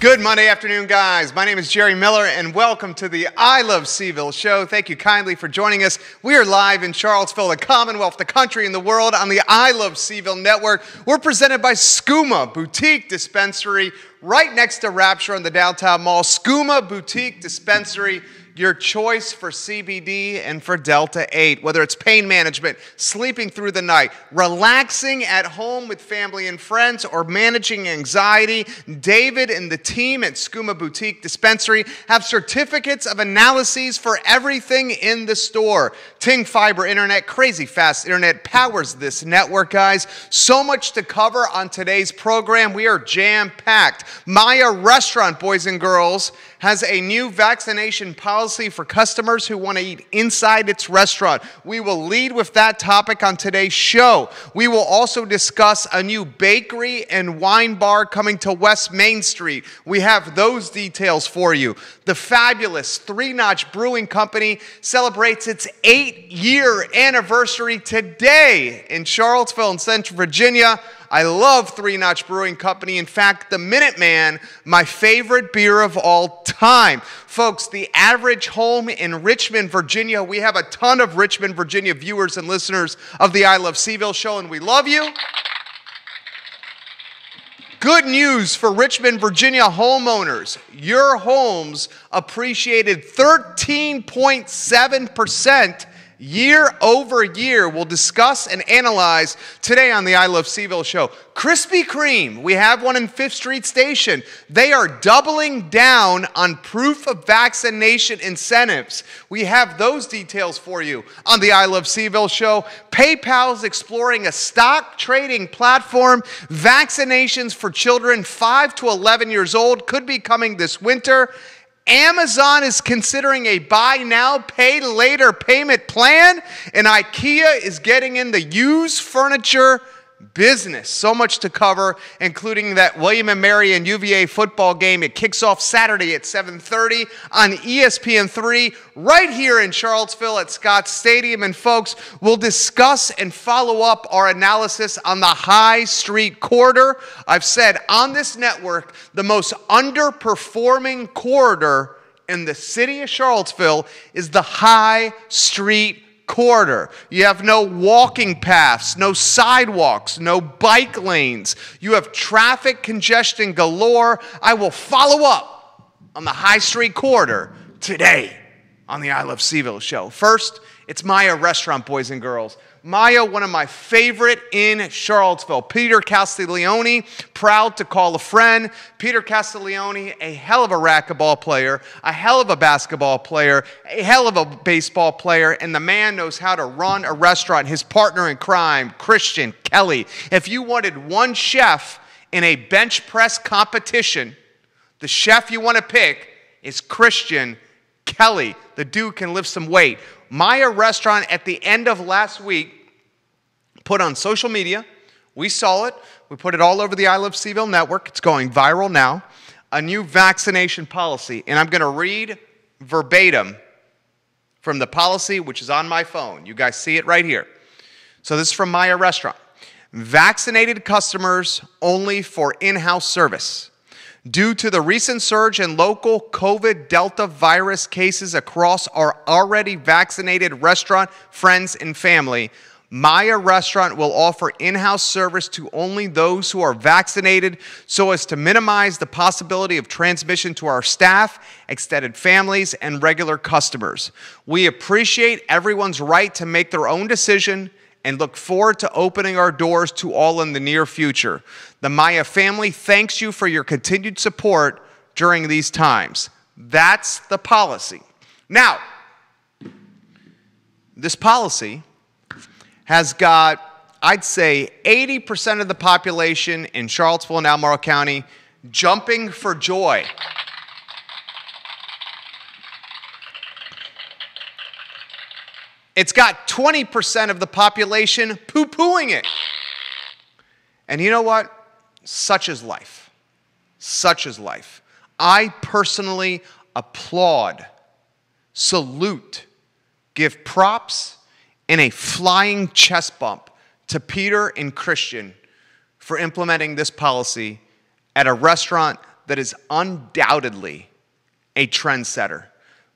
Good Monday afternoon, guys. My name is Jerry Miller, and welcome to the I Love CVille Show. Thank you kindly for joining us. We are live in Charlottesville, the Commonwealth, the country, and the world on the I Love CVille Network. We're presented by Skooma Boutique Dispensary, right next to Rapture on the downtown mall. Skooma Boutique Dispensary, your choice for CBD and for Delta 8. Whether it's pain management, sleeping through the night, relaxing at home with family and friends, or managing anxiety, David and the team at Skooma Boutique Dispensary have certificates of analyses for everything in the store. Ting Fiber Internet, crazy fast internet powers this network, guys. So much to cover on today's program. We are jam-packed. Maya Restaurant, boys and girls, has a new vaccination policy for customers who want to eat inside its restaurant. We will lead with that topic on today's show. We will also discuss a new bakery and wine bar coming to West Main Street. We have those details for you. The fabulous Three Notch Brewing Company celebrates its 8-year anniversary today in Charlottesville and Central Virginia. I love Three Notch Brewing Company. In fact, the Minuteman, my favorite beer of all time. Folks, the average home in Richmond, Virginia, we have a ton of Richmond, Virginia viewers and listeners of the I Love CVille Show, and we love you. Good news for Richmond, Virginia homeowners. Your homes appreciated 13.7% year over year. We'll discuss and analyze today on the I Love CVille Show. Krispy Kreme, we have one in 5th Street Station. They are doubling down on proof of vaccination incentives. We have those details for you on the I Love CVille Show. PayPal's exploring a stock trading platform. Vaccinations for children 5 to 11 years old could be coming this winter. Amazon is considering a buy now, pay later payment plan, and Ikea is getting in the used furniture business. So much to cover, including that W&M At UVA football game. It kicks off Saturday at 7:30 on ESPN3 right here in Charlottesville at Scott Stadium. And folks, we'll discuss and follow up our analysis on the High Street corridor. I've said on this network, the most underperforming corridor in the city of Charlottesville is the High Street corridor. You have no walking paths, no sidewalks, no bike lanes. You have traffic congestion galore. I will follow up on the High Street corridor today on the I Love CVille Show. First, it's Maya Restaurant, boys and girls. Maya, one of my favorite in Charlottesville. Peter Castiglione, proud to call a friend. Peter Castiglione, a hell of a racquetball player, a hell of a basketball player, a hell of a baseball player, and the man knows how to run a restaurant. His partner in crime, Christian Kelly. If you wanted one chef in a bench press competition, the chef you want to pick is Christian Kelly. The dude can lift some weight. Maya Restaurant at the end of last week put on social media. We saw it. We put it all over the I Love CVille Network. It's going viral now. A new vaccination policy. And I'm going to read verbatim from the policy, which is on my phone. You guys see it right here. So this is from Maya Restaurant. Vaccinated customers only for in-house service. Due to the recent surge in local COVID Delta virus cases across our already vaccinated restaurant friends and family, Maya Restaurant will offer in-house service to only those who are vaccinated so as to minimize the possibility of transmission to our staff, extended families, and regular customers. We appreciate everyone's right to make their own decision and look forward to opening our doors to all in the near future. The Maya family thanks you for your continued support during these times. That's the policy. Now, this policy has got, I'd say, 80% of the population in Charlottesville and Albemarle County jumping for joy. It's got 20% of the population poo-pooing it. And you know what? Such is life. Such is life. I personally applaud, salute, give props, and a flying chest bump to Peter and Christian for implementing this policy at a restaurant that is undoubtedly a trendsetter.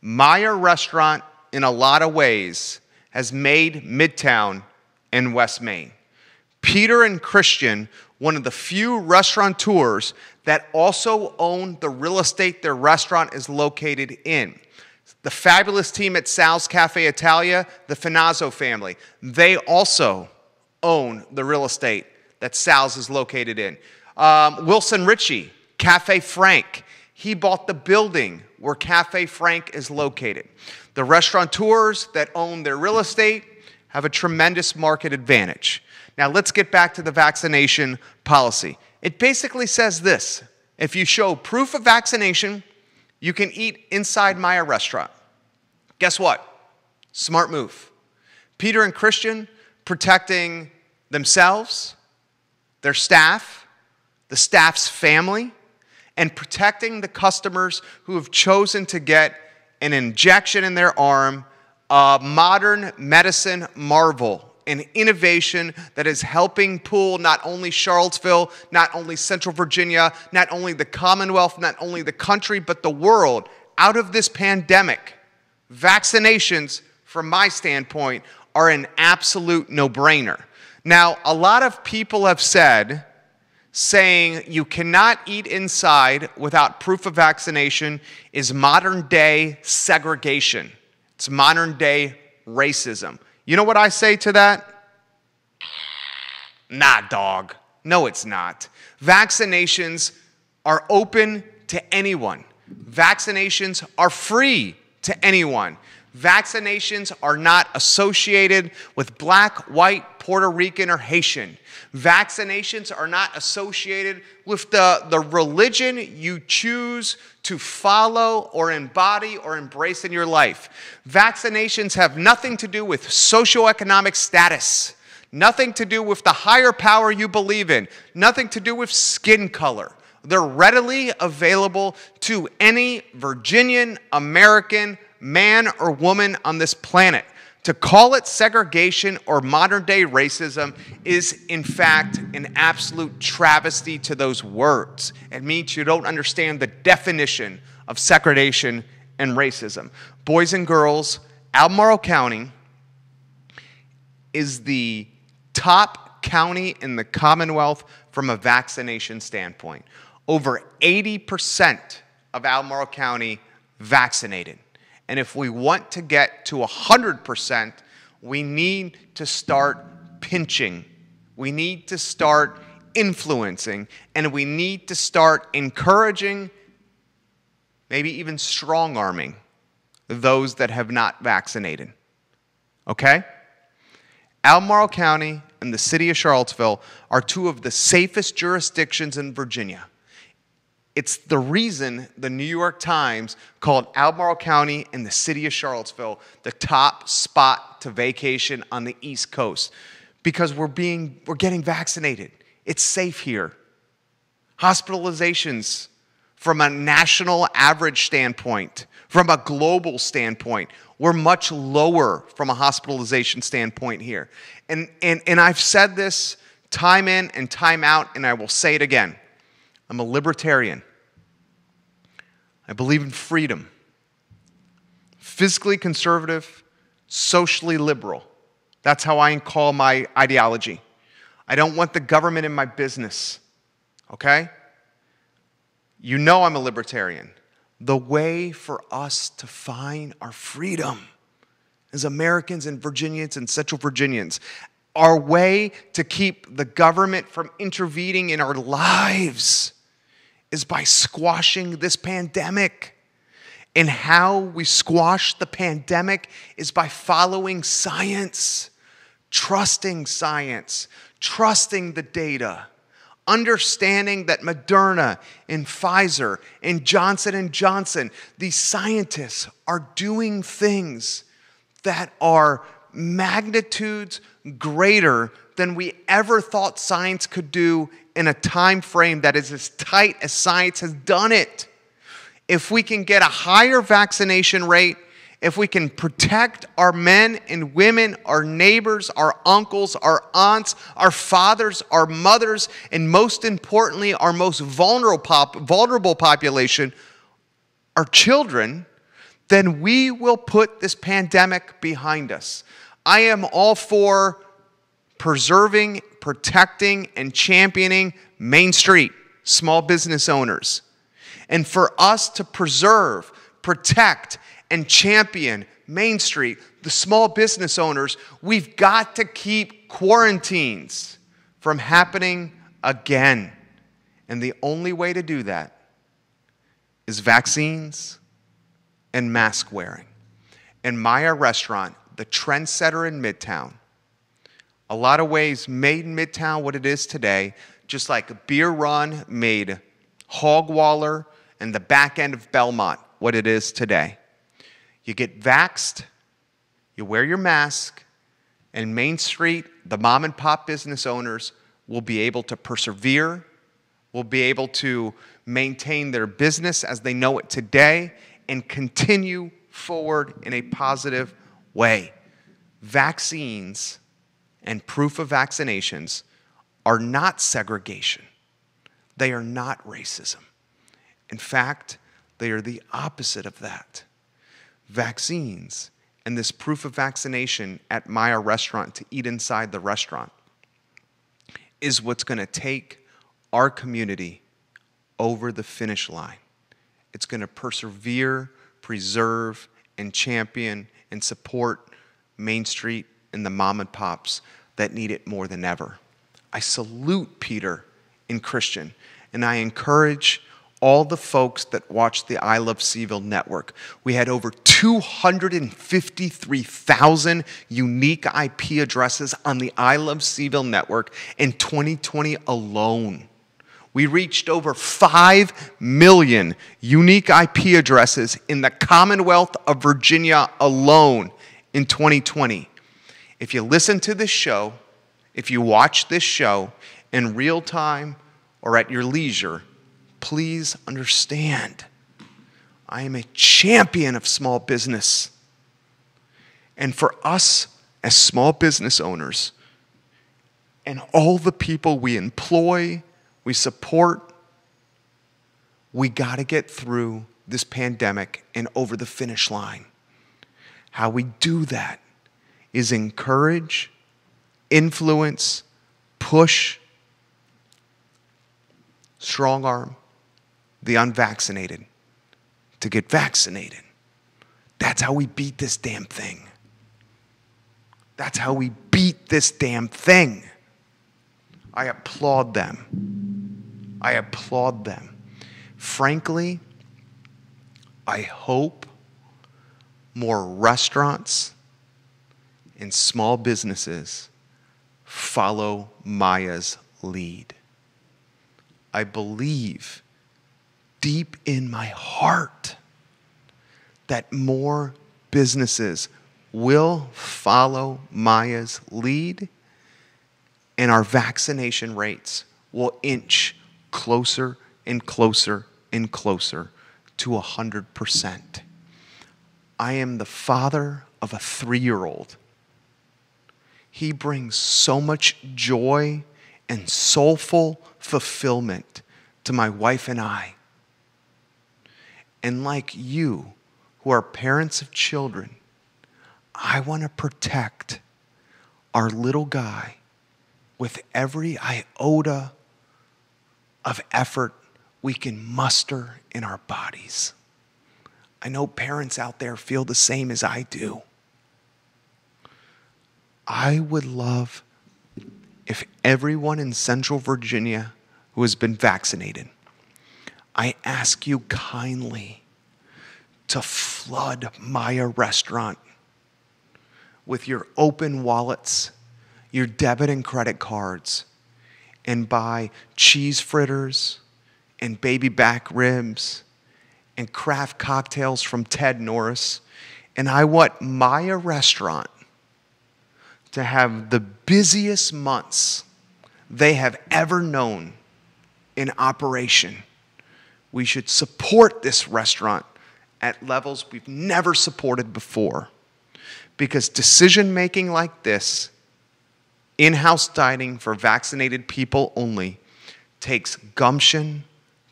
Meyer Restaurant, in a lot of ways, has made Midtown and West Main. Peter and Christian, one of the few restaurateurs that also own the real estate their restaurant is located in. The fabulous team at Sal's Cafe Italia, the Finazzo family, they also own the real estate that Sal's is located in. Wilson Ritchie, Cafe Frank, he bought the building where Cafe Frank is located. The restaurateurs that own their real estate have a tremendous market advantage. Now let's get back to the vaccination policy. It basically says this: if you show proof of vaccination, you can eat inside Meyer Restaurant. Guess what? Smart move. Peter and Christian protecting themselves, their staff, the staff's family, and protecting the customers who have chosen to get an injection in their arm, a modern medicine marvel, an innovation that is helping pull not only Charlottesville, not only Central Virginia, not only the Commonwealth, not only the country, but the world out of this pandemic. Vaccinations, from my standpoint, are an absolute no-brainer. Now, a lot of people have said, saying you cannot eat inside without proof of vaccination is modern-day segregation. It's modern-day racism. You know what I say to that? Nah, dog. No, it's not. Vaccinations are open to anyone. Vaccinations are free to anyone. Vaccinations are not associated with black, white, Puerto Rican, or Haitian. Vaccinations are not associated with the religion you choose to follow or embody or embrace in your life. Vaccinations have nothing to do with socioeconomic status, nothing to do with the higher power you believe in, nothing to do with skin color. They're readily available to any Virginian, American, man or woman on this planet. To call it segregation or modern-day racism is, in fact, an absolute travesty to those words. It means you don't understand the definition of segregation and racism. Boys and girls, Albemarle County is the top county in the Commonwealth from a vaccination standpoint. Over 80% of Albemarle County vaccinated. And if we want to get to 100%, we need to start pinching. We need to start influencing. And we need to start encouraging, maybe even strong-arming, those that have not vaccinated. Okay? Albemarle County and the city of Charlottesville are two of the safest jurisdictions in Virginia. It's the reason the New York Times called Albemarle County and the city of Charlottesville the top spot to vacation on the East Coast, because we're getting vaccinated. It's safe here. Hospitalizations from a national average standpoint, from a global standpoint, we're much lower from a hospitalization standpoint here. And I've said this time in and time out, and I will say it again. I'm a libertarian. I believe in freedom. Fiscally conservative, socially liberal. That's how I call my ideology. I don't want the government in my business. Okay? You know I'm a libertarian. The way for us to find our freedom as Americans and Virginians and Central Virginians, our way to keep the government from intervening in our lives, is by squashing this pandemic. And how we squash the pandemic is by following science, trusting the data, understanding that Moderna and Pfizer and Johnson & Johnson, these scientists are doing things that are magnitudes greater than we ever thought science could do in a time frame that is as tight as science has done it. If we can get a higher vaccination rate, if we can protect our men and women, our neighbors, our uncles, our aunts, our fathers, our mothers, and most importantly, our most vulnerable population, our children, then we will put this pandemic behind us. I am all for preserving, protecting, and championing Main Street, small business owners. And for us to preserve, protect, and champion Main Street, the small business owners, we've got to keep quarantines from happening again. And the only way to do that is vaccines and mask wearing. In Maya Restaurant, the trendsetter in Midtown, a lot of ways made in Midtown what it is today, just like Beer Run made Hogwaller and the back end of Belmont what it is today. You get vaxxed, you wear your mask, and Main Street, the mom and pop business owners, will be able to persevere, will be able to maintain their business as they know it today, and continue forward in a positive way. Vaccines and proof of vaccinations are not segregation. They are not racism. In fact, they are the opposite of that. Vaccines and this proof of vaccination at Maya Restaurant to eat inside the restaurant is what's going to take our community over the finish line. It's going to persevere, preserve, and champion and support Main Street and the mom and pops that need it more than ever. I salute Peter and Christian, and I encourage all the folks that watch the I Love CVille Network. We had over 253,000 unique IP addresses on the I Love CVille Network in 2020 alone. We reached over 5 million unique IP addresses in the Commonwealth of Virginia alone in 2020. If you listen to this show, if you watch this show in real time or at your leisure, please understand, I am a champion of small business. And for us as small business owners and all the people we employ, we support, we got to get through this pandemic and over the finish line. How we do that is encourage, influence, push, strong arm the unvaccinated to get vaccinated. That's how we beat this damn thing. That's how we beat this damn thing. I applaud them. I applaud them. Frankly, I hope more restaurants and small businesses follow Maya's lead. I believe deep in my heart that more businesses will follow Maya's lead, and our vaccination rates will inch closer and closer and closer to 100%. I am the father of a 3-year-old. He brings so much joy and soulful fulfillment to my wife and I. And like you, who are parents of children, I want to protect our little guy with every iota of effort we can muster in our bodies. I know parents out there feel the same as I do. I would love if everyone in Central Virginia who has been vaccinated, I ask you kindly to flood Maya Restaurant with your open wallets, your debit and credit cards, and buy cheese fritters and baby back ribs and craft cocktails from Ted Norris. And I want Maya Restaurant to have the busiest months they have ever known in operation. We should support this restaurant at levels we've never supported before. Because decision-making like this, in-house dining for vaccinated people only, takes gumption,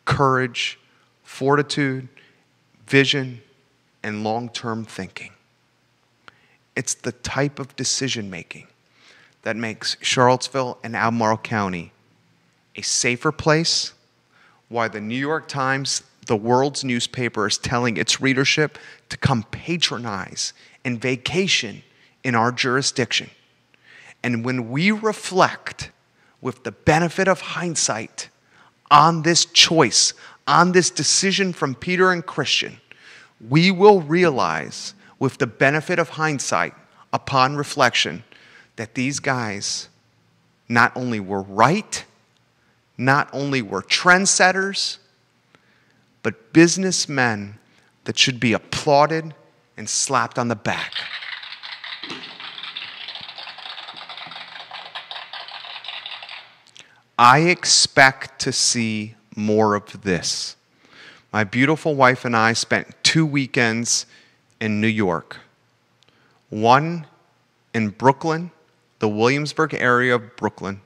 courage, fortitude, vision, and long-term thinking. It's the type of decision-making that makes Charlottesville and Albemarle County a safer place, why the New York Times, the world's newspaper, is telling its readership to come patronize and vacation in our jurisdiction. And when we reflect with the benefit of hindsight on this choice, on this decision from Peter and Christian, we will realize with the benefit of hindsight upon reflection that these guys not only were right, not only were trendsetters, but businessmen that should be applauded and slapped on the back. I expect to see more of this. My beautiful wife and I spent 2 weekends in New York. One in Brooklyn, the Williamsburg area of Brooklyn,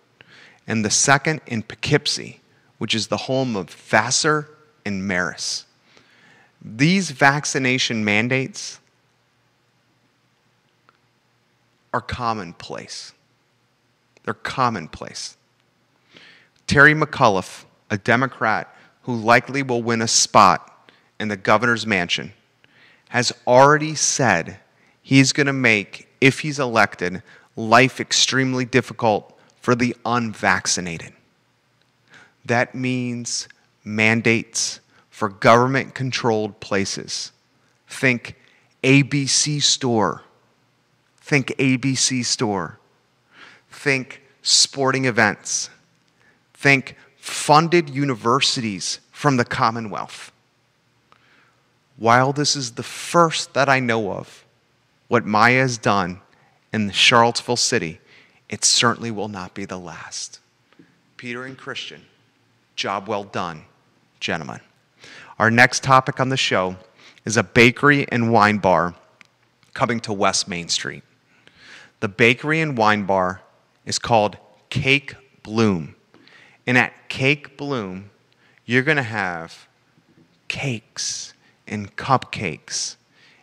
and the second in Poughkeepsie, which is the home of Vassar and Maris. These vaccination mandates are commonplace. They're commonplace. Terry McAuliffe, a Democrat who likely will win a spot in the governor's mansion, has already said he's going to make, if he's elected, life extremely difficult for the unvaccinated. That means mandates for government-controlled places. Think ABC store. Think ABC store. Think sporting events. Think funded universities from the Commonwealth. While this is the first that I know of, what Maya has done in the Charlottesville city, it certainly will not be the last. Peter and Christian, job well done, gentlemen. Our next topic on the show is a bakery and wine bar coming to West Main Street. The bakery and wine bar is called Cake Bloom. And at Cake Bloom, you're going to have cakes and cupcakes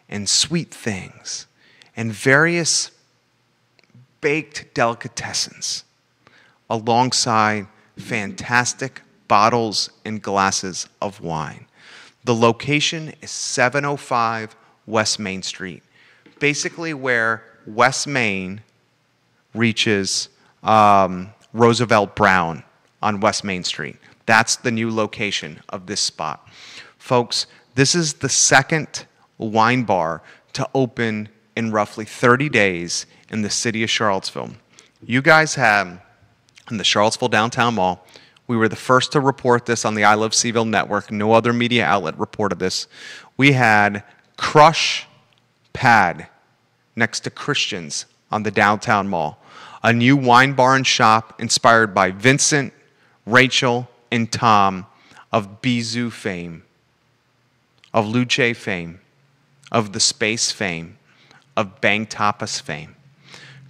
and sweet things and various baked delicatessens alongside fantastic bottles and glasses of wine. The location is 705 West Main Street, basically where West Main reaches Roosevelt Brown on West Main Street. That's the new location of this spot. Folks, this is the second wine bar to open in roughly 30 days in the city of Charlottesville. You guys have, in the Charlottesville Downtown Mall, we were the first to report this on the I Love CVille Network. No other media outlet reported this. We had Crush Pad next to Christian's on the Downtown Mall, a new wine bar and shop inspired by Vincent, Rachel, and Tom of Bizou fame, of Luce fame, of The Space fame, of Bang Tapas fame.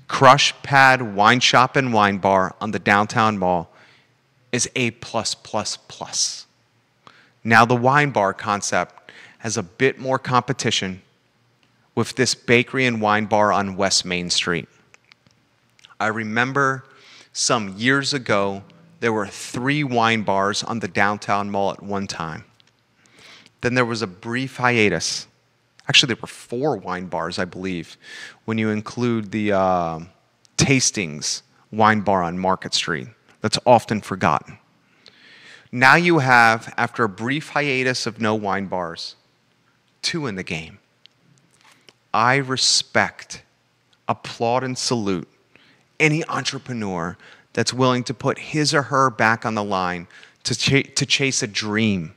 Crush Pad Wine Shop and Wine Bar on the Downtown Mall is A+++. Now the wine bar concept has a bit more competition with this bakery and wine bar on West Main Street. I remember some years ago, there were 3 wine bars on the Downtown Mall at one time. Then there was a brief hiatus. Actually, there were 4 wine bars, I believe, when you include the Tastings wine bar on Market Street. That's often forgotten. Now you have, after a brief hiatus of no wine bars, 2 in the game. I respect, applaud, and salute any entrepreneur that's willing to put his or her back on the line to chase a dream,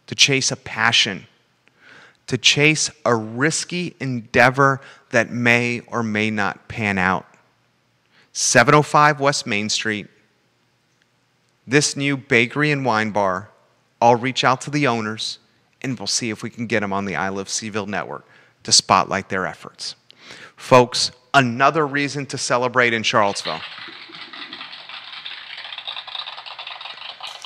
to chase a passion, to chase a risky endeavor that may or may not pan out. 705 West Main Street, this new bakery and wine bar. I'll reach out to the owners and we'll see if we can get them on the I Love CVille Network to spotlight their efforts. Folks, another reason to celebrate in Charlottesville.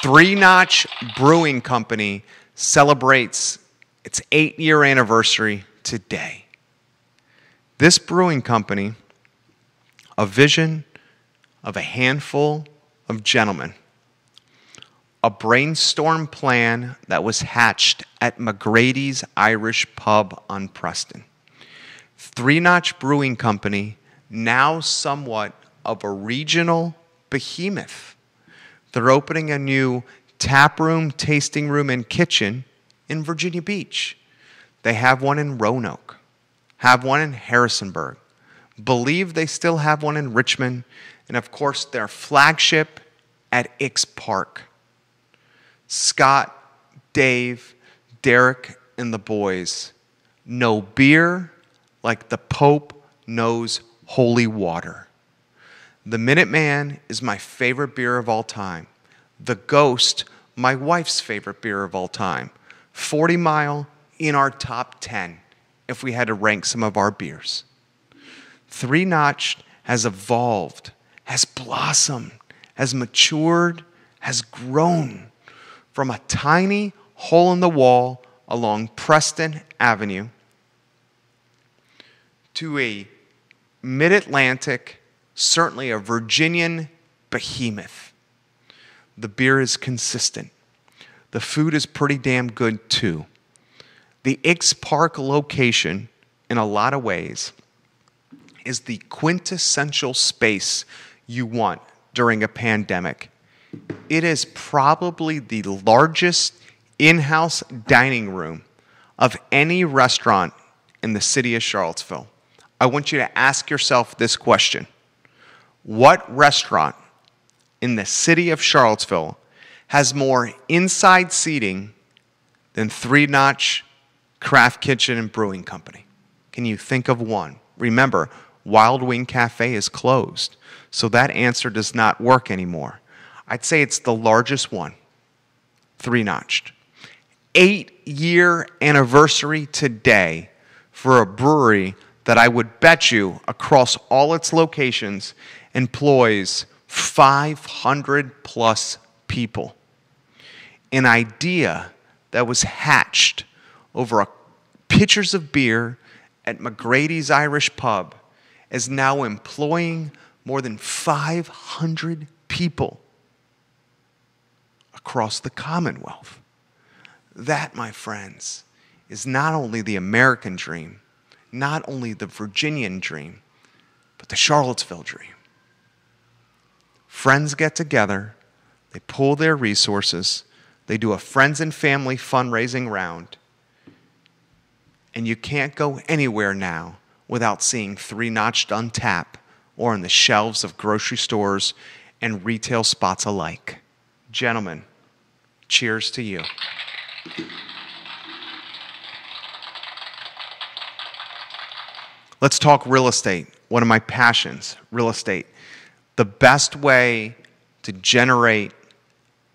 Three Notch Brewing Company celebrates its 8-year anniversary today. This brewing company, a vision of a handful of gentlemen, a brainstorm plan that was hatched at McGrady's Irish Pub on Preston. Three Notch Brewing Company, now somewhat of a regional behemoth. They're opening a new tap room, tasting room, and kitchen in Virginia Beach. They have one in Roanoke, have one in Harrisonburg, believe they still have one in Richmond, and of course their flagship at Ix Park. Scott, Dave, Derek, and the boys know beer like the Pope knows holy water. The Minuteman is my favorite beer of all time. The Ghost, my wife's favorite beer of all time. 40 Mile in our top 10 if we had to rank some of our beers. Three Notch has evolved, has blossomed, has matured, has grown from a tiny hole in the wall along Preston Avenue to a mid-Atlantic, certainly a Virginian behemoth. The beer is consistent. The food is pretty damn good too. The Ix Park location, in a lot of ways, is the quintessential space you want during a pandemic. It is probably the largest in-house dining room of any restaurant in the city of Charlottesville. I want you to ask yourself this question. What restaurant in the city of Charlottesville has more inside seating than Three Notch Craft Kitchen and Brewing Company? Can you think of one? Remember, Wild Wing Cafe is closed, so that answer does not work anymore. I'd say it's the largest one, Three Notched. 8-year anniversary today for a brewery that I would bet you across all its locations employs 500 plus people. An idea that was hatched over pitchers of beer at McGrady's Irish Pub is now employing more than 500 people across the Commonwealth. That, my friends, is not only the American dream, not only the Virginian dream, but the Charlottesville dream. Friends get together, they pool their resources, they do a friends and family fundraising round, and you can't go anywhere now without seeing Three Notched on tap or on the shelves of grocery stores and retail spots alike. Gentlemen, cheers to you. Let's talk real estate. One of my passions, real estate. The best way to generate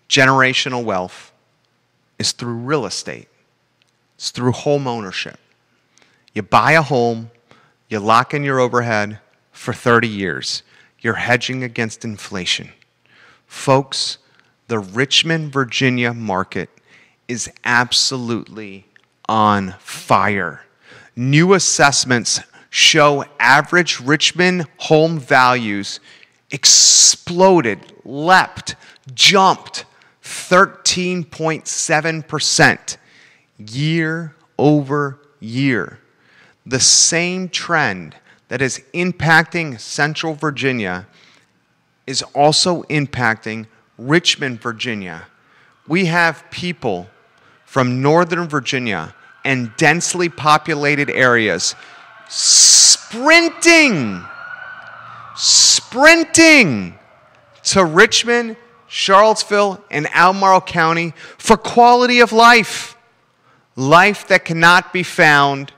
generational wealth is through real estate. It's through home ownership. You buy a home, you lock in your overhead for 30 years. You're hedging against inflation. Folks, the Richmond, Virginia market is absolutely on fire. New assessments show average Richmond home values exploded, leapt, jumped 13.7% year over year. The same trend that is impacting Central Virginia is also impacting Richmond, Virginia. We have people from Northern Virginia and densely populated areas sprinting to Richmond, Charlottesville, and Albemarle County for quality of life. Life that cannot be found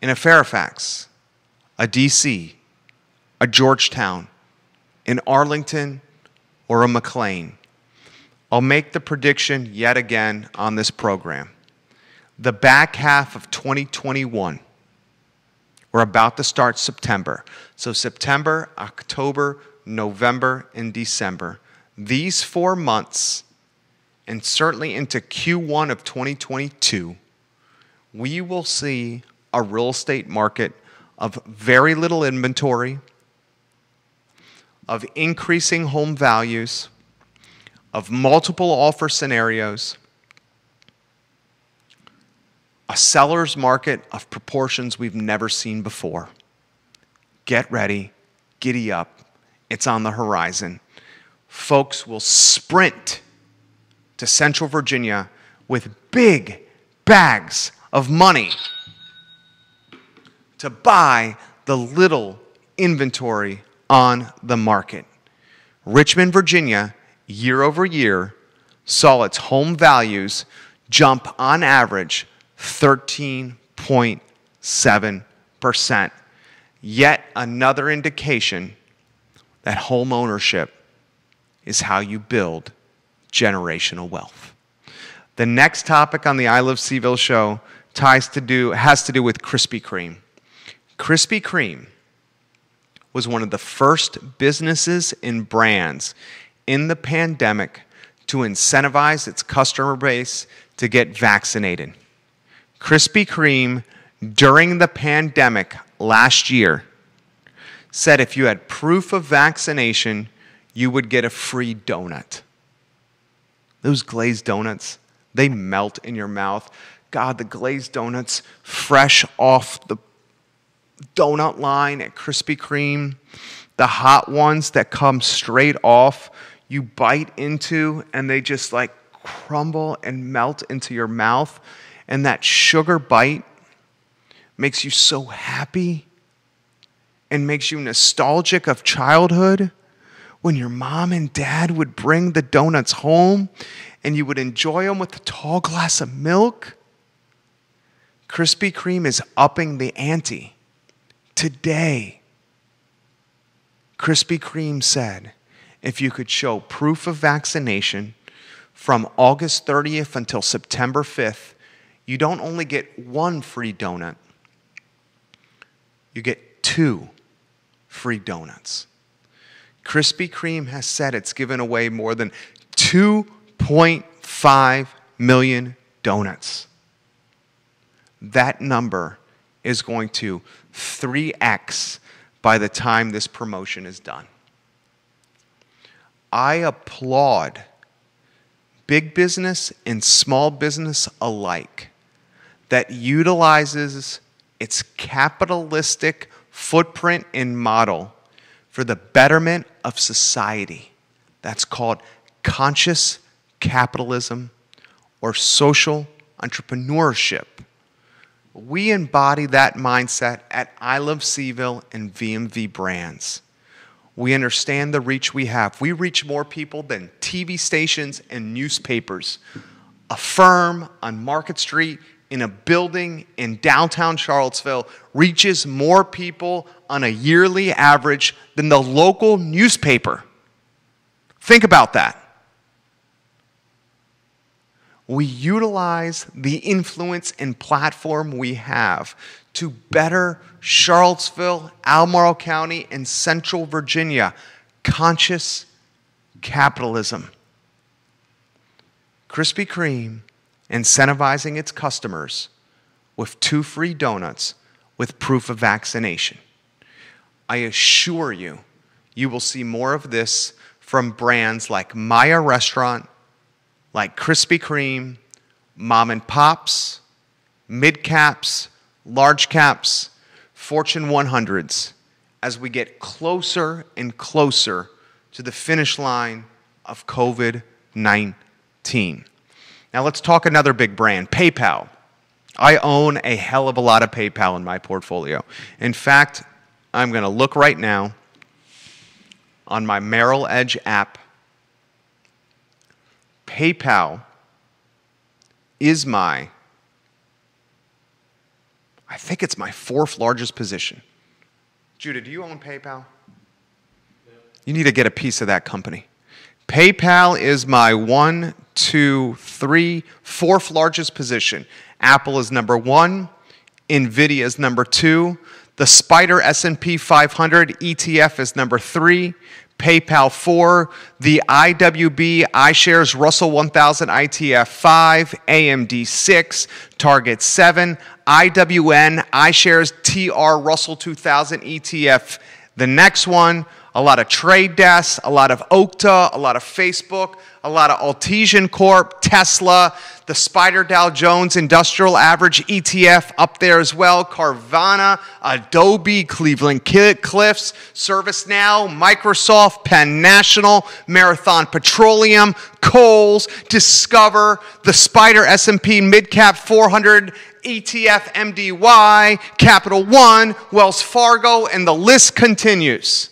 in a Fairfax, a DC, a Georgetown, an Arlington, or a McLean. I'll make the prediction yet again on this program. The back half of 2021, we're about to start September. So September, October, November, and December. These 4 months, and certainly into Q1 of 2022, we will see a real estate market of very little inventory, of increasing home values, of multiple offer scenarios, a seller's market of proportions we've never seen before. Get ready, giddy up, it's on the horizon. Folks will sprint to Central Virginia with big bags of money to buy the little inventory on the market. Richmond, Virginia, year over year, saw its home values jump on average 13.7%. Yet another indication that home ownership is how you build generational wealth. The next topic on the I Love CVille show has to do with Krispy Kreme. Krispy Kreme was one of the first businesses and brands in the pandemic to incentivize its customer base to get vaccinated. Krispy Kreme, during the pandemic last year, said if you had proof of vaccination, you would get a free donut. Those glazed donuts, they melt in your mouth. God, the glazed donuts fresh off the donut line at Krispy Kreme, the hot ones that come straight off, you bite into and they just like crumble and melt into your mouth. And that sugar bite makes you so happy and makes you nostalgic of childhood when your mom and dad would bring the donuts home and you would enjoy them with a tall glass of milk. Krispy Kreme is upping the ante. Today, Krispy Kreme said if you could show proof of vaccination from August 30th until September 5th, you don't only get one free donut, you get 2 free donuts. Krispy Kreme has said it's given away more than 2.5 million donuts. That number is going to 3x by the time this promotion is done. I applaud big business and small business alike that utilizes its capitalistic footprint and model for the betterment of society. That's called conscious capitalism or social entrepreneurship. We embody that mindset at I Love CVille and VMV Brands. We understand the reach we have. We reach more people than TV stations and newspapers. A firm on Market Street in a building in downtown Charlottesville reaches more people on a yearly average than the local newspaper. Think about that. We utilize the influence and platform we have to better Charlottesville, Albemarle County, and Central Virginia. Conscious capitalism. Krispy Kreme incentivizing its customers with 2 free donuts with proof of vaccination. I assure you, you will see more of this from brands like Maya Restaurant, like Krispy Kreme, mom and pops, mid caps, large caps, Fortune 100s, as we get closer and closer to the finish line of COVID-19. Now let's talk another big brand, PayPal. I own a hell of a lot of PayPal in my portfolio. In fact, I'm going to look right now on my Merrill Edge app. PayPal is I think it's my 4th largest position. Judah, do you own PayPal? Yeah. You need to get a piece of that company. PayPal is my 1, 2, 3, fourth largest position. Apple is number 1. NVIDIA is number 2. The Spider S&P 500 ETF is number 3. PayPal 4. The IWB iShares Russell 1000 ITF 5. AMD 6. Target 7. IWN iShares TR Russell 2000 ETF. The next one, a lot of Trade Desk, a lot of Okta, a lot of Facebook, a lot of Altigen Corp, Tesla, the Spider Dow Jones Industrial Average ETF up there as well, Carvana, Adobe, Cleveland Cliffs, ServiceNow, Microsoft, Penn National, Marathon Petroleum, Kohl's, Discover, the Spider S&P Midcap 400 ETF MDY, Capital One, Wells Fargo, and the list continues.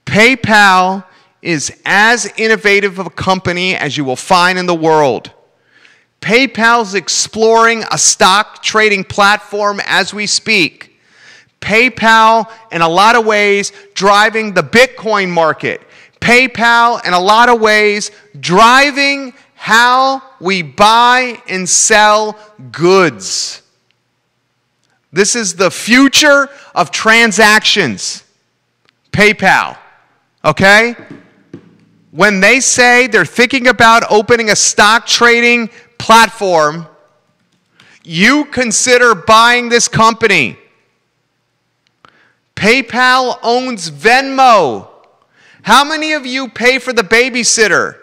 PayPal is as innovative of a company as you will find in the world. PayPal's exploring a stock trading platform as we speak. PayPal, in a lot of ways, driving the Bitcoin market. PayPal, in a lot of ways, driving how we buy and sell goods. This is the future of transactions. PayPal, okay? When they say they're thinking about opening a stock trading platform, you consider buying this company. PayPal owns Venmo. How many of you pay for the babysitter?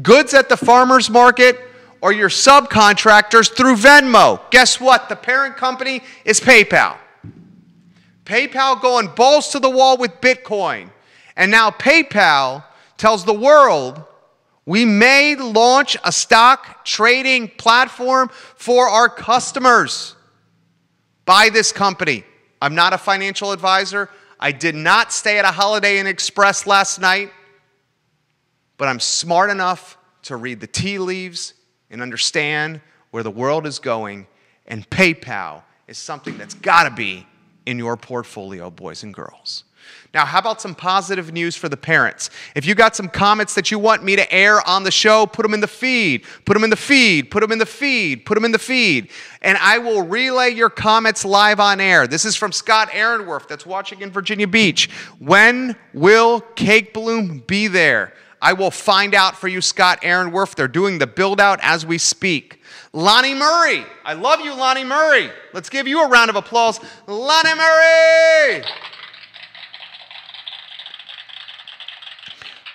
Goods at the farmer's market or your subcontractors through Venmo? Guess what? The parent company is PayPal. PayPal going balls to the wall with Bitcoin. And now PayPal tells the world we may launch a stock trading platform for our customers. Buy this company. I'm not a financial advisor. I did not stay at a Holiday Inn Express last night. But I'm smart enough to read the tea leaves and understand where the world is going. And PayPal is something that's got to be in your portfolio, boys and girls. Now, how about some positive news for the parents? If you got some comments that you want me to air on the show, put them in the feed. Put them in the feed. Put them in the feed. Put them in the feed. And I will relay your comments live on air. This is from Scott Aaronworth that's watching in Virginia Beach. When will Cake Bloom be there? I will find out for you, Scott Aaronworth. They're doing the build-out as we speak. Lonnie Murray. I love you, Lonnie Murray. Let's give you a round of applause. Lonnie Murray!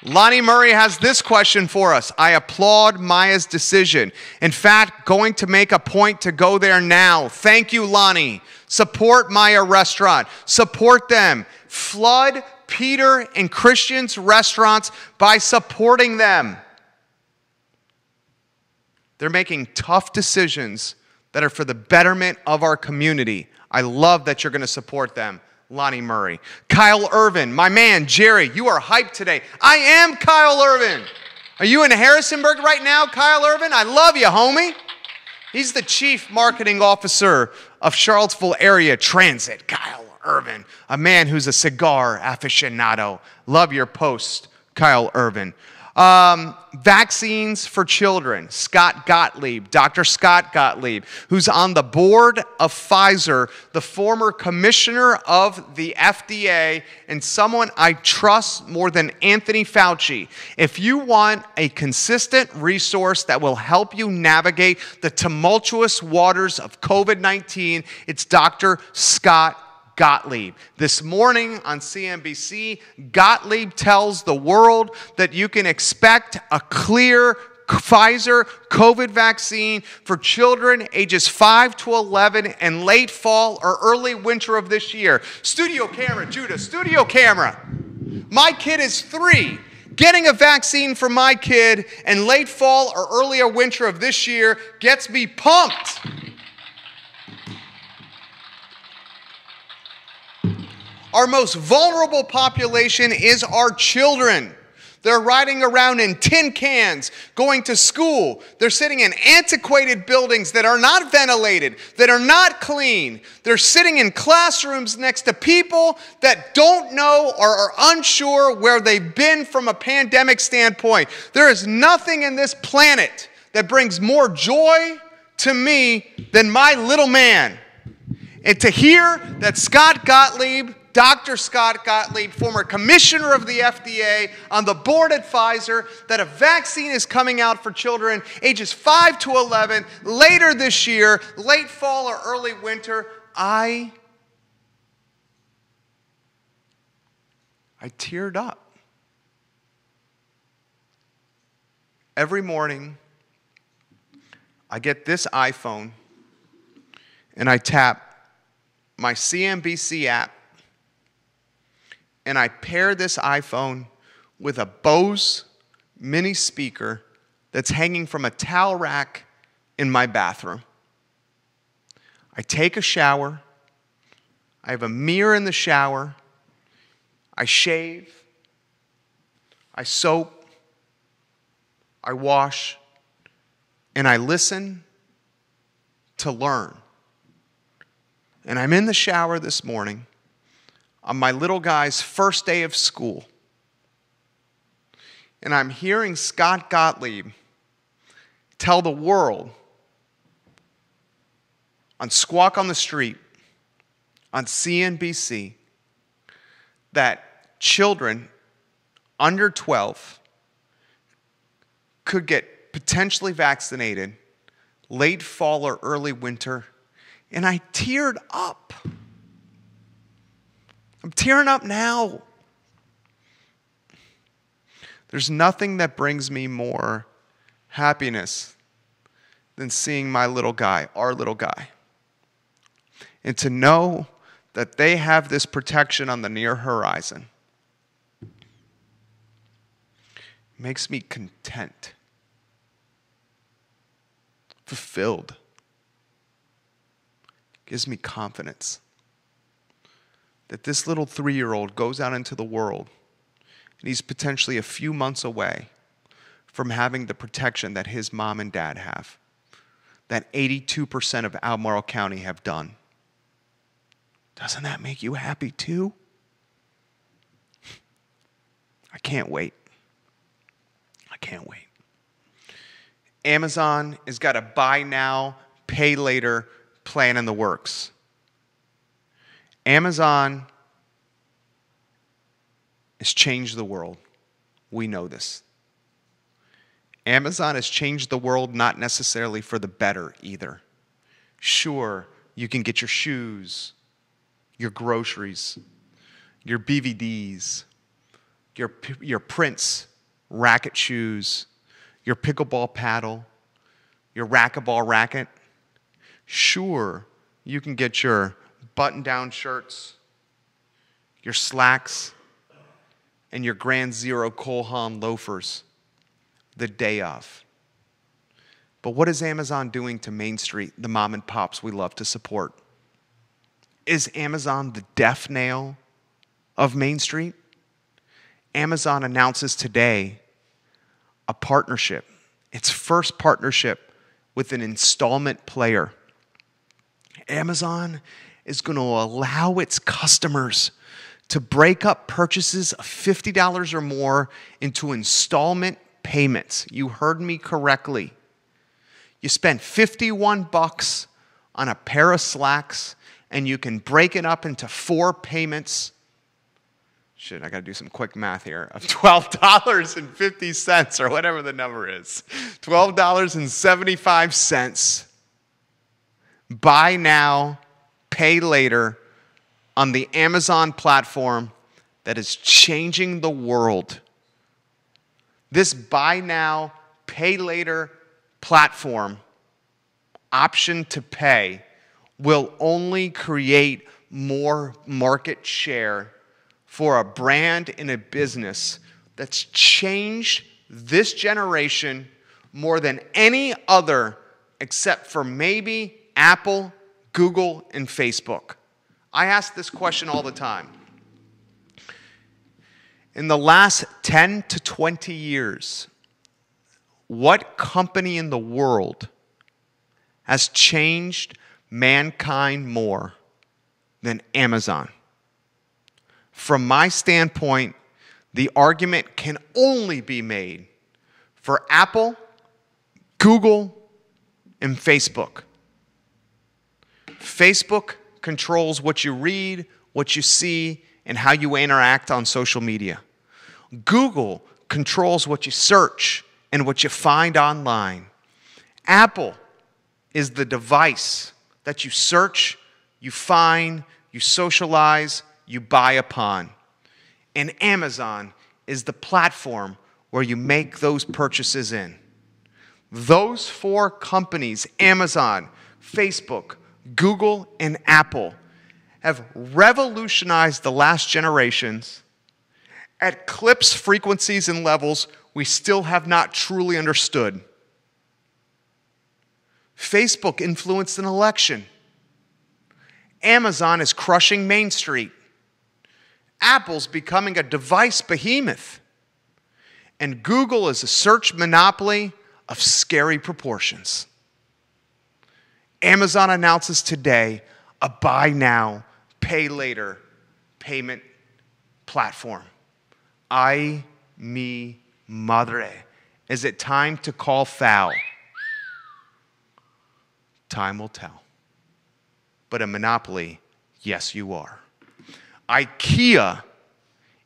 Lonnie Murray has this question for us. I applaud Maya's decision. In fact, going to make a point to go there now. Thank you, Lonnie. Support Maya Restaurant. Support them. Flood Peter and Christian's restaurants by supporting them. They're making tough decisions that are for the betterment of our community. I love that you're going to support them. Lonnie Murray. Kyle Irvin, my man, Jerry, you are hyped today. I am Kyle Irvin. Are you in Harrisonburg right now, Kyle Irvin? I love you, homie. He's the Chief Marketing Officer of Charlottesville Area Transit. Kyle Irvin, a man who's a cigar aficionado. Love your post, Kyle Irvin. Vaccines for children. Scott Gottlieb, Dr. Scott Gottlieb, who's on the board of Pfizer, the former commissioner of the FDA, and someone I trust more than Anthony Fauci. If you want a consistent resource that will help you navigate the tumultuous waters of COVID-19, it's Dr. Scott Gottlieb. This morning on CNBC, Gottlieb tells the world that you can expect a clear Pfizer COVID vaccine for children ages 5 to 11 in late fall or early winter of this year. Studio camera, Judah, studio camera. My kid is 3. Getting a vaccine for my kid in late fall or earlier winter of this year gets me pumped. Our most vulnerable population is our children. They're riding around in tin cans, going to school. They're sitting in antiquated buildings that are not ventilated, that are not clean. They're sitting in classrooms next to people that don't know or are unsure where they've been from a pandemic standpoint. There is nothing in this planet that brings more joy to me than my little man. And to hear that Scott Gottlieb, Dr. Scott Gottlieb, former commissioner of the FDA, on the board at Pfizer, that a vaccine is coming out for children ages 5 to 11 later this year, late fall or early winter, I teared up. Every morning, I get this iPhone and I tap my CNBC app, and I pair this iPhone with a Bose mini speaker that's hanging from a towel rack in my bathroom. I take a shower. I have a mirror in the shower. I shave. I soap. I wash. And I listen to learn. And I'm in the shower this morning on my little guy's first day of school. And I'm hearing Scott Gottlieb tell the world on Squawk on the Street, on CNBC, that children under 12 could get potentially vaccinated late fall or early winter. And I teared up. I'm tearing up now. There's nothing that brings me more happiness than seeing my little guy, our little guy. And to know that they have this protection on the near horizon makes me content, fulfilled, gives me confidence that this little 3-year-old goes out into the world and he's potentially a few months away from having the protection that his mom and dad have, that 82% of Albemarle County have done. Doesn't that make you happy too? I can't wait. I can't wait. Amazon has got a buy now, pay later plan in the works. Amazon has changed the world. We know this. Amazon has changed the world, not necessarily for the better either. Sure, you can get your shoes, your groceries, your BVDs, your Prince racket shoes, your pickleball paddle, your racquetball racket. Sure, you can get your button-down shirts, your slacks, and your Grand Zero Cole Haan loafers the day of. But what is Amazon doing to Main Street, the mom and pops we love to support? Is Amazon the death nail of Main Street? Amazon announces today a partnership, its first partnership with an installment player. Amazon is going to allow its customers to break up purchases of $50 or more into installment payments. You heard me correctly. You spend $51 on a pair of slacks, and you can break it up into 4 payments. Shit, I got to do some quick math here. Of $12.50 or whatever the number is. $12.75. Buy now, pay later on the Amazon platform that is changing the world. This buy now, pay later platform, option to pay, will only create more market share for a brand in a business that's changed this generation more than any other except for maybe Apple, Google, and Facebook. I ask this question all the time. In the last 10 to 20 years, what company in the world has changed mankind more than Amazon? From my standpoint, the argument can only be made for Apple, Google, and Facebook. Facebook controls what you read, what you see, and how you interact on social media. Google controls what you search and what you find online. Apple is the device that you search, you find, you socialize, you buy upon. And Amazon is the platform where you make those purchases in. Those four companies, Amazon, Facebook, Google, and Apple, have revolutionized the last generations at clips, frequencies, and levels we still have not truly understood. Facebook influenced an election. Amazon is crushing Main Street. Apple's becoming a device behemoth. And Google is a search monopoly of scary proportions. Amazon announces today a buy now, pay later payment platform. Ay, mi madre. Is it time to call foul? Time will tell. But a monopoly, yes, you are. Ikea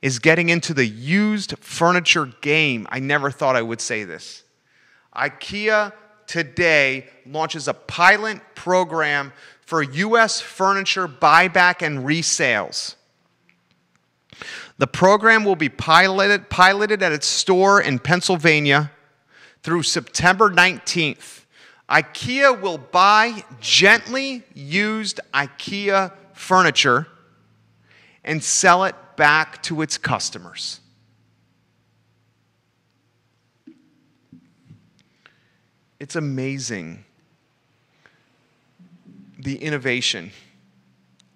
is getting into the used furniture game. I never thought I would say this. Ikea today launches a pilot program for U.S. furniture buyback and resales. The program will be piloted at its store in Pennsylvania through September 19th. Ikea will buy gently used Ikea furniture and sell it back to its customers. It's amazing the innovation,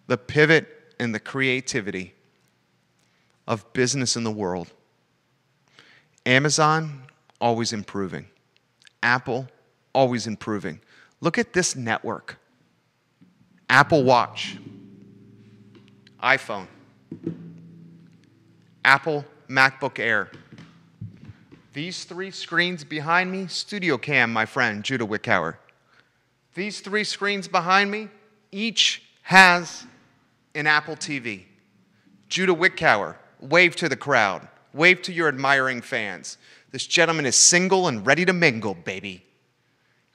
the pivot, and the creativity of business in the world. Amazon, always improving. Apple, always improving. Look at this network. Apple Watch, iPhone, Apple MacBook Air. These three screens behind me, Studio Cam, my friend, Judah Wickhauer. These three screens behind me, each has an Apple TV. Judah Wickhauer, wave to the crowd. Wave to your admiring fans. This gentleman is single and ready to mingle, baby.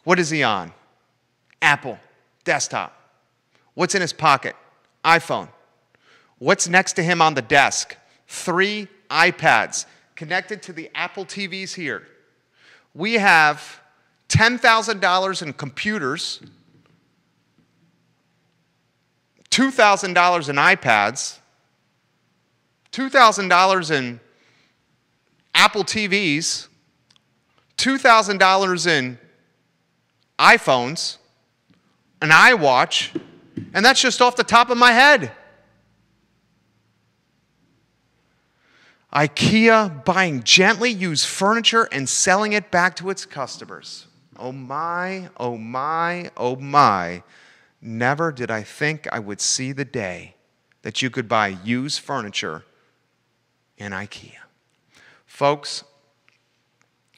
What is he on? Apple, desktop. What's in his pocket? iPhone. What's next to him on the desk? 3 iPads connected to the Apple TVs here. We have $10,000 in computers, $2,000 in iPads, $2,000 in Apple TVs, $2,000 in iPhones, an iWatch, and that's just off the top of my head. IKEA buying gently used furniture and selling it back to its customers. Oh my, oh my, oh my. Never did I think I would see the day that you could buy used furniture in IKEA. Folks,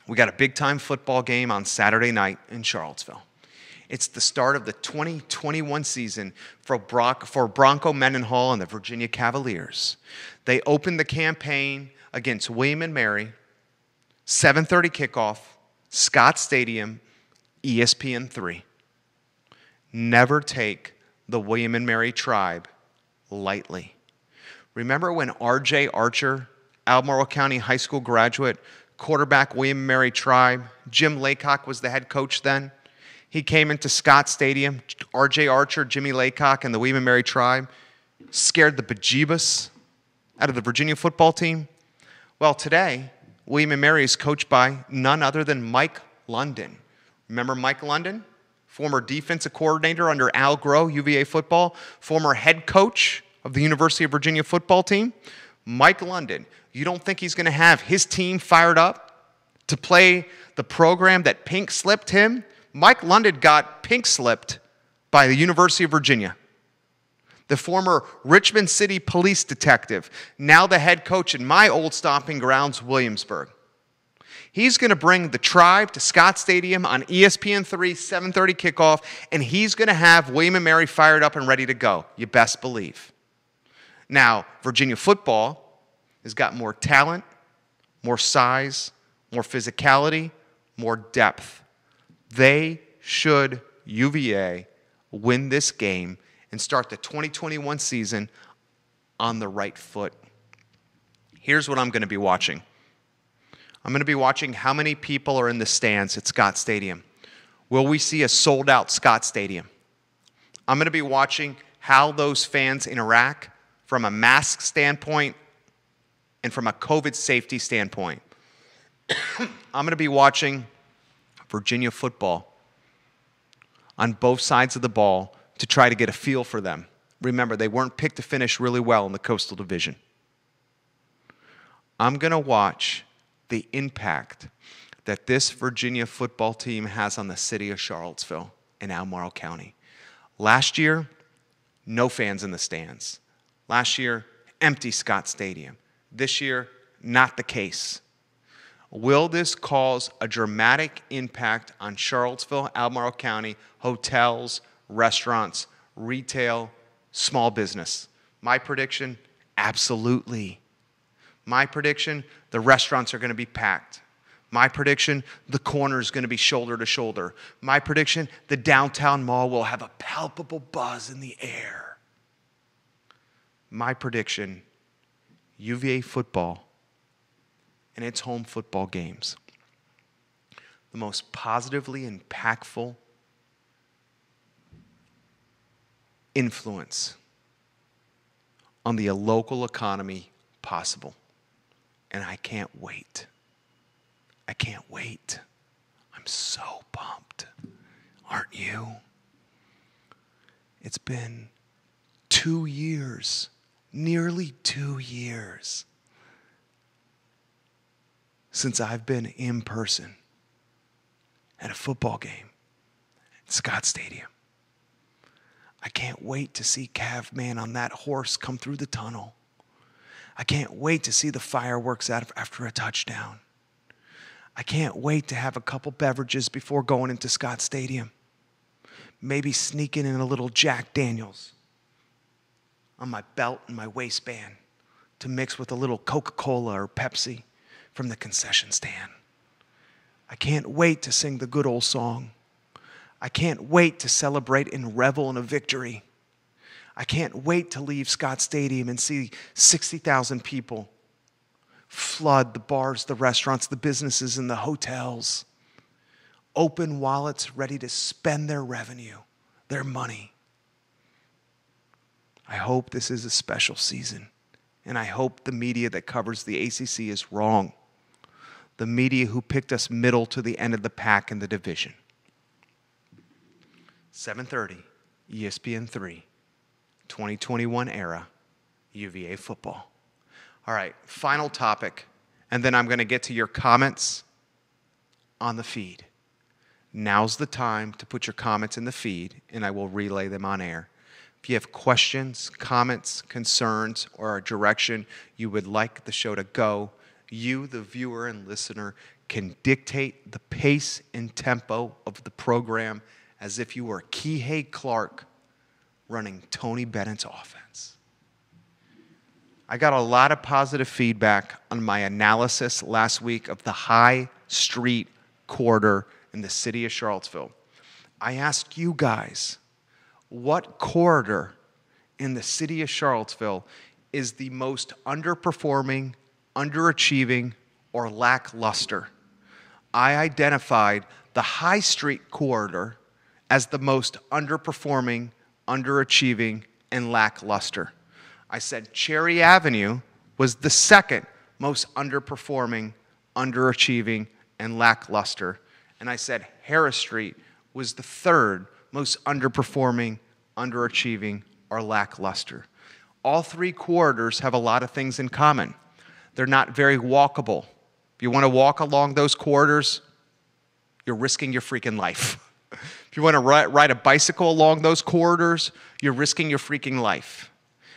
we got a big-time football game on Saturday night in Charlottesville. It's the start of the 2021 season for Bronco Mendenhall and the Virginia Cavaliers. They opened the campaign against William & Mary, 7:30 kickoff, Scott Stadium, ESPN3. Never take the William & Mary tribe lightly. Remember when R.J. Archer, Albemarle County High School graduate, quarterback William & Mary tribe, Jim Laycock was the head coach then? He came into Scott Stadium, R.J. Archer, Jimmy Laycock, and the William & Mary tribe scared the bejeebus out of the Virginia football team. Well, today, William & Mary is coached by none other than Mike London. Remember Mike London? Former defensive coordinator under Al Groh, UVA football, former head coach of the University of Virginia football team. Mike London You don't think he's going to have his team fired up to play the program that pink slipped him? Mike London got pink slipped by the University of Virginia. The former Richmond City police detective, now the head coach in my old stomping grounds, Williamsburg. He's going to bring the Tribe to Scott Stadium on ESPN3, 7:30 kickoff, and he's going to have William & Mary fired up and ready to go. You best believe. Now, Virginia football has got more talent, more size, more physicality, more depth. They should, UVA, win this game and start the 2021 season on the right foot. Here's what I'm going to be watching. I'm going to be watching how many people are in the stands at Scott Stadium. Will we see a sold-out Scott Stadium? I'm going to be watching how those fans interact from a mask standpoint and from a COVID safety standpoint. I'm going to be watching Virginia football on both sides of the ball to try to get a feel for them. Remember, they weren't picked to finish really well in the Coastal Division. I'm going to watch the impact that this Virginia football team has on the city of Charlottesville and Albemarle County. Last year, no fans in the stands. Last year, empty Scott Stadium. This year, not the case. Will this cause a dramatic impact on Charlottesville, Albemarle County, hotels, restaurants, retail, small business? My prediction, absolutely. My prediction, the restaurants are going to be packed. My prediction, the corner is going to be shoulder to shoulder. My prediction, the downtown mall will have a palpable buzz in the air. My prediction, UVA football and its home football games, the most positively impactful influence on the local economy possible. And I can't wait. I can't wait. I'm so pumped. Aren't you? It's been 2 years, nearly 2 years, since I've been in person at a football game at Scott Stadium. I can't wait to see Cavman on that horse come through the tunnel. I can't wait to see the fireworks after a touchdown. I can't wait to have a couple beverages before going into Scott Stadium. Maybe sneaking in a little Jack Daniels on my belt and my waistband to mix with a little Coca-Cola or Pepsi from the concession stand. I can't wait to sing the good old song. I can't wait to celebrate and revel in a victory. I can't wait to leave Scott Stadium and see 60,000 people flood the bars, the restaurants, the businesses, and the hotels. Open wallets ready to spend their revenue, their money. I hope this is a special season, and I hope the media that covers the ACC is wrong. The media who picked us middle to the end of the pack in the division. 7:30, ESPN3, 2021 era, UVA football. All right, final topic, and then I'm going to get to your comments on the feed. Now's the time to put your comments in the feed, and I will relay them on air. If you have questions, comments, concerns, or a direction you would like the show to go, you, the viewer and listener, can dictate the pace and tempo of the program as if you were Kihei Clark running Tony Bennett's offense. I got a lot of positive feedback on my analysis last week of the High Street corridor in the city of Charlottesville. I asked you guys, what corridor in the city of Charlottesville is the most underperforming, underachieving, or lackluster? I identified the High Street corridor as the most underperforming, underachieving, and lackluster. I said Cherry Avenue was the second most underperforming, underachieving, and lackluster. And I said Harris Street was the third most underperforming, underachieving, or lackluster. All three corridors have a lot of things in common. They're not very walkable. If you want to walk along those corridors, you're risking your freaking life. If you want to ride a bicycle along those corridors, you're risking your freaking life.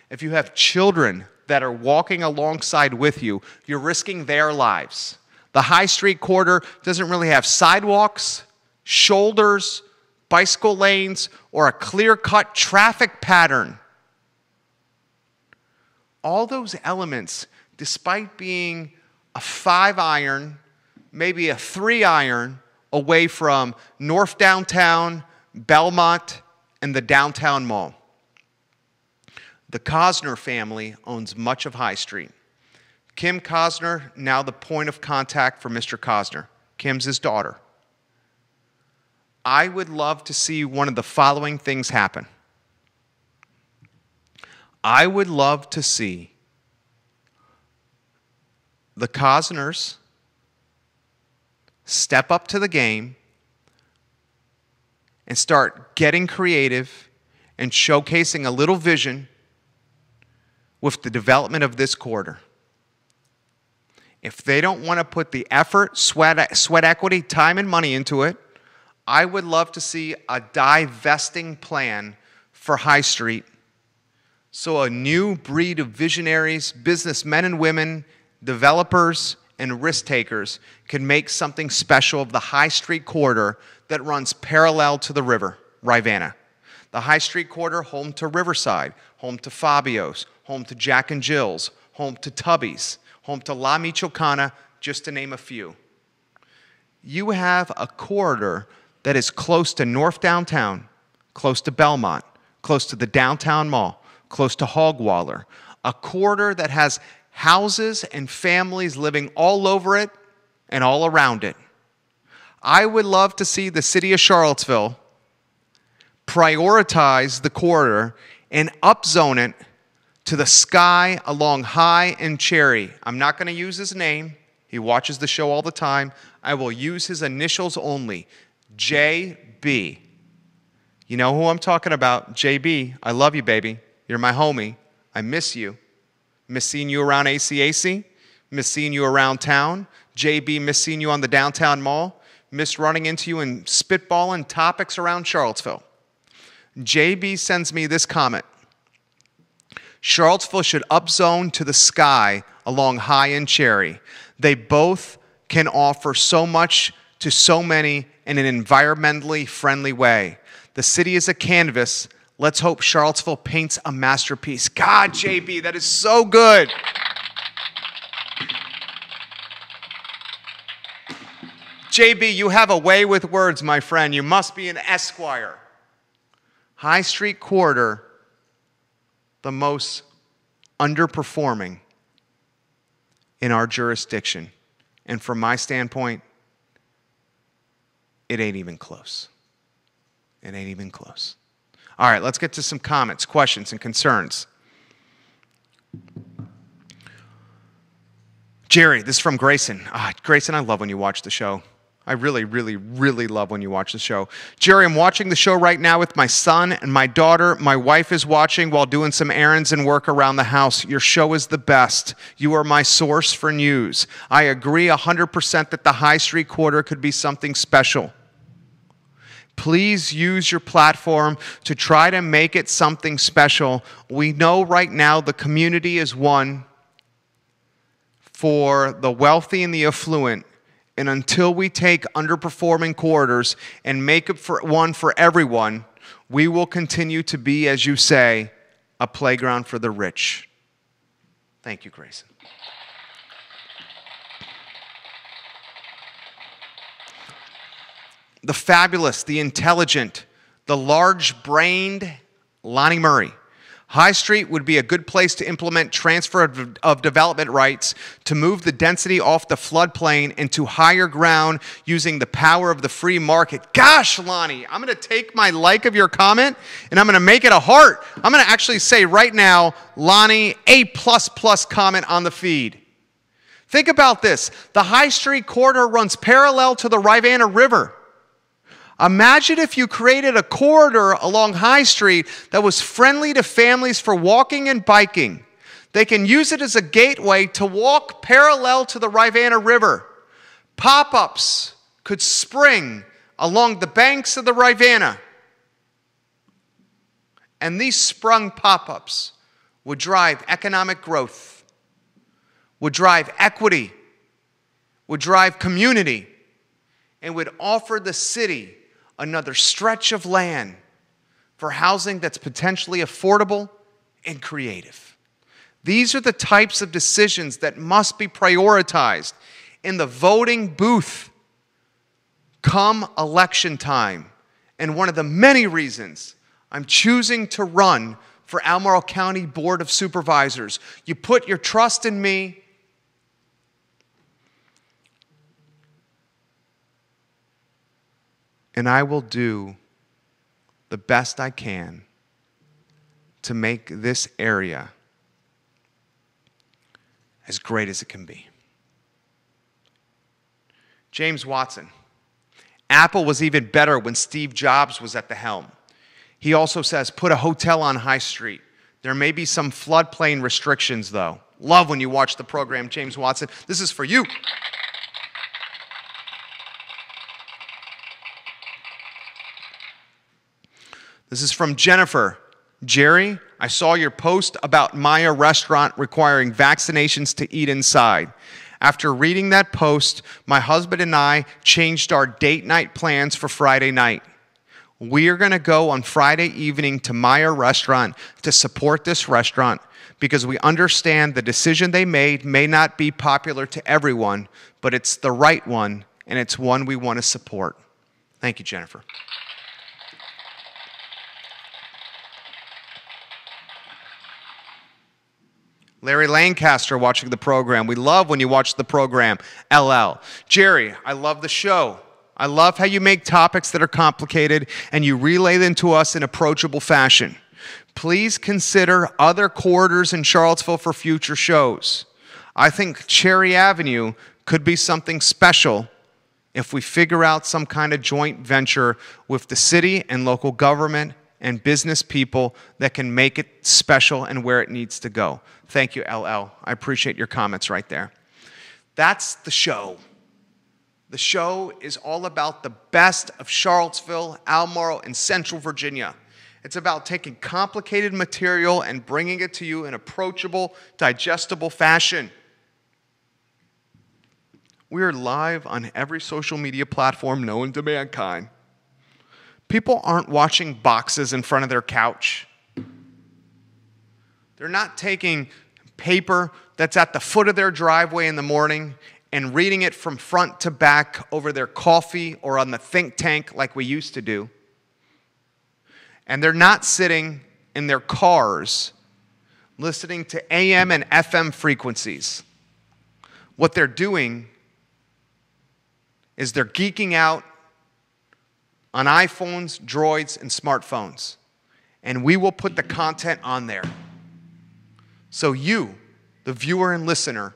If you have children that are walking alongside with you, you're risking their lives. The High Street corridor doesn't really have sidewalks, shoulders, bicycle lanes, or a clear-cut traffic pattern. All those elements, despite being a 5-iron, maybe a 3-iron away from North Downtown, Belmont, and the downtown mall. The Cosner family owns much of High Street. Kim Cosner, now the point of contact for Mr. Cosner. Kim's his daughter. I would love to see one of the following things happen. I would love to see the Cosners step up to the game and start getting creative and showcasing a little vision with the development of this corridor. If they don't want to put the effort, sweat equity, time, and money into it, I would love to see a divesting plan for High Street so a new breed of visionaries, businessmen and women, developers, and risk takers can make something special of the High Street corridor that runs parallel to the river, Rivanna. The High Street corridor, home to Riverside, home to Fabio's, home to Jack and Jill's, home to Tubby's, home to La Michoacana, just to name a few. You have a corridor that is close to North Downtown, close to Belmont, close to the downtown mall, close to Hogwaller, a corridor that has houses and families living all over it and all around it. I would love to see the city of Charlottesville prioritize the corridor and upzone it to the sky along High and Cherry. I'm not going to use his name. He watches the show all the time. I will use his initials only. JB. You know who I'm talking about. JB, I love you, baby. You're my homie. I miss you. Miss seeing you around ACAC. Miss seeing you around town. JB, miss seeing you on the downtown mall. Miss running into you and spitballing topics around Charlottesville. JB sends me this comment. Charlottesville should upzone to the sky along High and Cherry. They both can offer so much to so many in an environmentally friendly way. The city is a canvas. Let's hope Charlottesville paints a masterpiece. God, JB, that is so good. JB, you have a way with words, my friend. You must be an Esquire. High Street corridor, the most underperforming in our jurisdiction. And from my standpoint, it ain't even close. It ain't even close. All right, let's get to some comments, questions, and concerns. Jerry, this is from Grayson. Grayson, I love when you watch the show. I really, really, really love when you watch the show. Jerry, I'm watching the show right now with my son and my daughter. My wife is watching while doing some errands and work around the house. Your show is the best. You are my source for news. I agree 100% that the High Street corridor could be something special. Please use your platform to try to make it something special. We know right now the community is one for the wealthy and the affluent. And until we take underperforming corridors and make it one for everyone, we will continue to be, as you say, a playground for the rich. Thank you, Grayson. The fabulous, the intelligent, the large-brained Lonnie Murray. High Street would be a good place to implement transfer of development rights to move the density off the floodplain into higher ground using the power of the free market. Gosh, Lonnie, I'm going to take my like of your comment and I'm going to make it a heart. I'm going to actually say right now, Lonnie, A++ comment on the feed. Think about this. The High Street corridor runs parallel to the Rivanna River. Imagine if you created a corridor along High Street that was friendly to families for walking and biking, They can use it as a gateway to walk parallel to the Rivanna River. Pop-ups could spring along the banks of the Rivanna. And these sprung pop-ups would drive economic growth, would drive equity, would drive community, and would offer the city another stretch of land for housing that's potentially affordable and creative. These are the types of decisions that must be prioritized in the voting booth come election time. And one of the many reasons I'm choosing to run for Albemarle County Board of Supervisors. You put your trust in me. And I will do the best I can to make this area as great as it can be. James Watson. Apple was even better when Steve Jobs was at the helm. He also says, put a hotel on High Street. There may be some floodplain restrictions, though. Love when you watch the program, James Watson. This is for you. This is from Jennifer. Jerry, I saw your post about Maya Restaurant requiring vaccinations to eat inside. After reading that post, my husband and I changed our date night plans for Friday night. We are going to go on Friday evening to Maya Restaurant to support this restaurant because we understand the decision they made may not be popular to everyone, but it's the right one, and it's one we want to support. Thank you, Jennifer. Larry Lancaster watching the program. We love when you watch the program. LL. Jerry, I love the show. I love how you make topics that are complicated and you relay them to us in approachable fashion. Please consider other corridors in Charlottesville for future shows. I think Cherry Avenue could be something special if we figure out some kind of joint venture with the city and local government and business people that can make it special and where it needs to go. Thank you, LL. I appreciate your comments right there. That's the show. The show is all about the best of Charlottesville, Albemarle, and Central Virginia. It's about taking complicated material and bringing it to you in approachable, digestible fashion. We are live on every social media platform known to mankind. People aren't watching boxes in front of their couch. They're not taking paper that's at the foot of their driveway in the morning and reading it from front to back over their coffee or on the think tank like we used to do. And they're not sitting in their cars listening to AM and FM frequencies. What they're doing is they're geeking out on iPhones, Droids, and smartphones. And we will put the content on there. So you, the viewer and listener,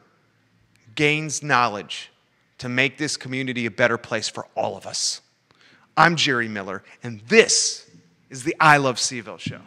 gains knowledge to make this community a better place for all of us. I'm Jerry Miller, and this is the I Love CVille Show.